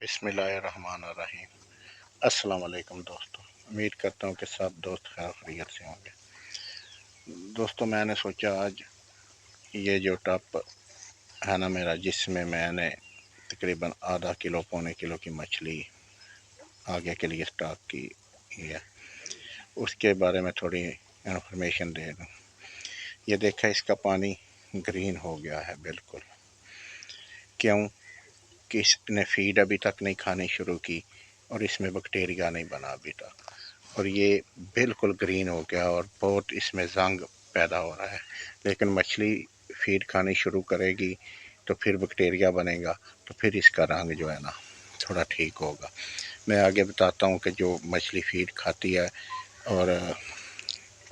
बिस्मिल्लाहिर्रहमानिर्रहीम। अस्सलाम वालेकुम दोस्तों, उम्मीद करता हूँ कि सब दोस्त खैर खैरियत से होंगे। दोस्तों, मैंने सोचा आज ये जो टप है ना मेरा, जिसमें मैंने तकरीबन आधा किलो पौने किलो की मछली आगे के लिए स्टॉक की है, उसके बारे में थोड़ी इन्फॉर्मेशन दे दूँ। ये देखा, इसका पानी ग्रीन हो गया है बिल्कुल। क्यों? कि इसने फीड अभी तक नहीं खानी शुरू की और इसमें बैक्टीरिया नहीं बना अभी तक, और ये बिल्कुल ग्रीन हो गया और बहुत इसमें जंग पैदा हो रहा है। लेकिन मछली फीड खानी शुरू करेगी तो फिर बैक्टीरिया बनेगा, तो फिर इसका रंग जो है ना थोड़ा ठीक होगा। मैं आगे बताता हूँ कि जो मछली फीड खाती है, और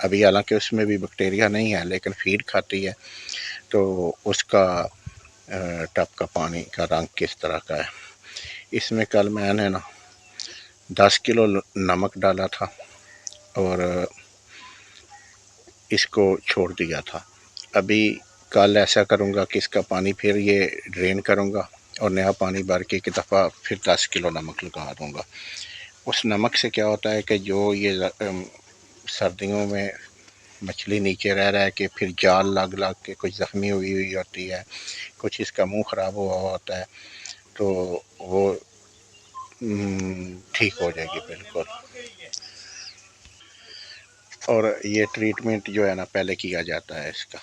अभी हालांकि उसमें भी बैक्टीरिया नहीं है लेकिन फीड खाती है, तो उसका टब का पानी का रंग किस तरह का है। इसमें कल मैंने ना 10 किलो नमक डाला था और इसको छोड़ दिया था। अभी कल ऐसा करूँगा कि इसका पानी फिर ये ड्रेन करूँगा और नया पानी भर के एक दफ़ा फिर 10 किलो नमक लगा दूँगा। उस नमक से क्या होता है कि जो ये सर्दियों में मछली नीचे रह रहा है कि फिर जाल लग लग के कुछ ज़ख्मी हुई हुई होती है, कुछ इसका मुंह ख़राब हुआ होता है, तो वो ठीक हो जाएगी बिल्कुल। और ये ट्रीटमेंट जो है ना पहले किया जाता है इसका,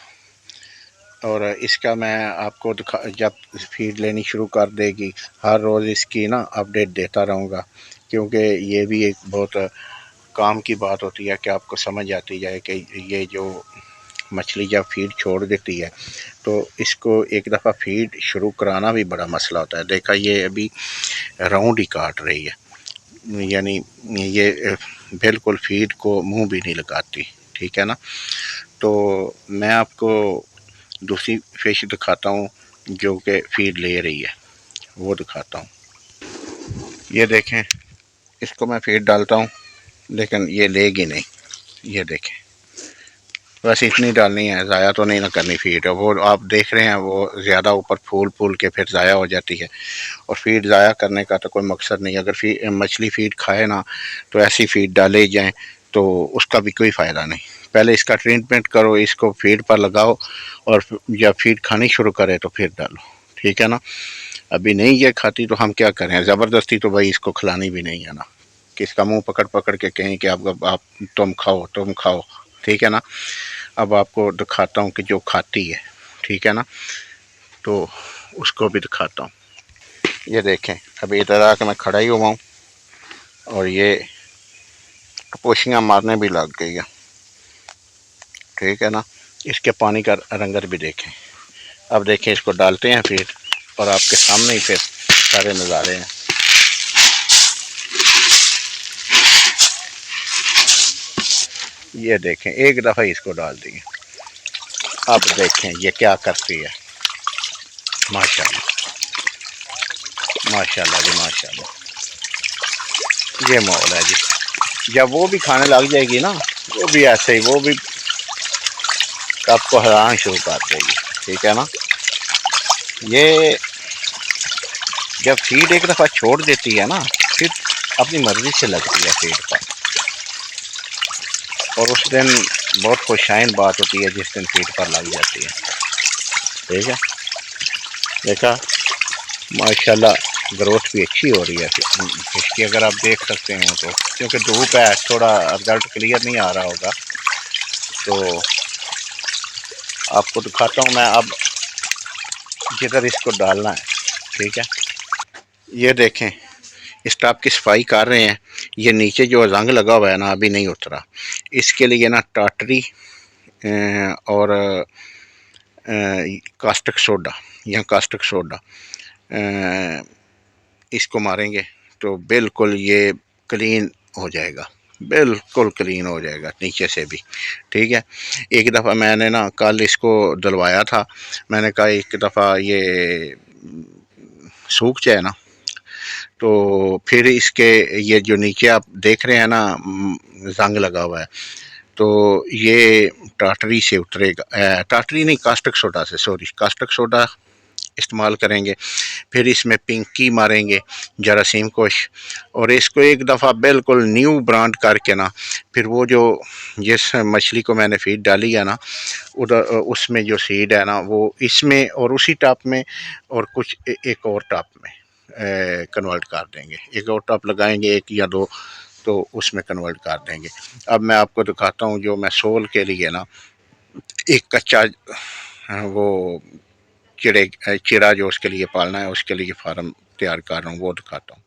और इसका मैं आपको जब फीड लेनी शुरू कर देगी हर रोज़ इसकी ना अपडेट देता रहूँगा, क्योंकि ये भी एक बहुत काम की बात होती है कि आपको समझ आती जाए कि ये जो मछली जब फीड छोड़ देती है तो इसको एक दफ़ा फीड शुरू कराना भी बड़ा मसला होता है। देखा, ये अभी राउंड ही काट रही है, यानी ये बिल्कुल फीड को मुंह भी नहीं लगाती, ठीक है ना। तो मैं आपको दूसरी फिश दिखाता हूँ जो कि फीड ले रही है, वो दिखाता हूँ। ये देखें, इसको मैं फीड डालता हूँ लेकिन ये लेगी नहीं। ये देखें, बस इतनी डालनी है, ज़ाया तो नहीं ना करनी फीड। वो आप देख रहे हैं वो ज़्यादा ऊपर फूल फूल के फिर ज़ाया हो जाती है, और फीड ज़ाया करने का तो कोई मकसद नहीं। अगर मछली फीड खाए ना तो ऐसी फीड डाले जाएँ तो उसका भी कोई फ़ायदा नहीं। पहले इसका ट्रीटमेंट करो, इसको फीड पर लगाओ, और जब फीड खानी शुरू करे तो फिर डालो, ठीक है ना। अभी नहीं ये खाती तो हम क्या करें, ज़बरदस्ती तो भाई इसको खिलानी भी नहीं है ना, कि इसका मुंह पकड़ पकड़ के कहें कि आप तुम खाओ तुम खाओ, ठीक है ना। अब आपको दिखाता हूँ कि जो खाती है, ठीक है ना, तो उसको भी दिखाता हूँ। ये देखें, अभी इधर आके मैं खड़ा ही हुआ हूँ और ये पोशियाँ मारने भी लग गई है, ठीक है ना। इसके पानी का रंगत भी देखें। अब देखें, इसको डालते हैं फिर, और आपके सामने ही फिर सारे नज़ारे हैं। ये देखें, एक दफ़ा इसको डाल दिए, अब देखें ये क्या करती है। माशाल्लाह माशाल्लाह जी माशाल्लाह, ये माहौल है जी। जब वो भी खाने लग जाएगी ना, वो भी ऐसे ही, वो भी आपको हराना शुरू कर देगी, ठीक है ना। ये जब फीड एक दफ़ा छोड़ देती है ना, फिर अपनी मर्ज़ी से लगती है फीड पर, और उस दिन बहुत खुशाइन बात होती है जिस दिन फीड पर लग जाती है, ठीक है। देखा, माशाल्लाह ग्रोथ भी अच्छी हो रही है फिश की, अगर आप देख सकते हो तो, क्योंकि धूप है थोड़ा रिजल्ट क्लियर नहीं आ रहा होगा, तो आपको दिखाता हूँ मैं अब जिधर इसको डालना है, ठीक है। ये देखें, इस टब की सफाई कर रहे हैं। ये नीचे जो जंग लगा हुआ है ना, अभी नहीं उतरा। इसके लिए ना टाटरी और कास्टिक सोडा या कास्टिक सोडा इसको मारेंगे तो बिल्कुल ये क्लीन हो जाएगा, बिल्कुल क्लीन हो जाएगा नीचे से भी, ठीक है। एक दफ़ा मैंने ना कल इसको धुलवाया था, मैंने कहा एक दफ़ा ये सूख जाए ना, तो फिर इसके ये जो नीचे आप देख रहे हैं ना जंग लगा हुआ है, तो ये टाटरी से उतरेगा, टाटरी नहीं, कास्टिक सोडा से, सॉरी, कास्टिक सोडा استعمال کریں گے، پھر اس میں پنکی ماریں گے جراثیم کوش، اور اس کو ایک دفعہ بالکل نیو برانڈ کر کے نا، پھر وہ جو جس مچھلی کو میں نے فیڈ ڈالی ہے نا ادھر اس میں جو سیڈ ہے نا وہ اس میں اور اسی ٹاپ میں اور کچھ ایک اور ٹاپ میں کنورٹ کر دیں گے، ایک اور ٹاپ لگائیں گے ایک یا دو، تو اس میں کنورٹ کر دیں گے۔ اب میں آپ کو دکھاتا ہوں جو میں سول کے لیے نا ایک کچا وہ چڑا جو اس کے لیے پالنا ہے اس کے لیے فارم تیار کر رہا ہوں، وہ دکھاتا ہوں۔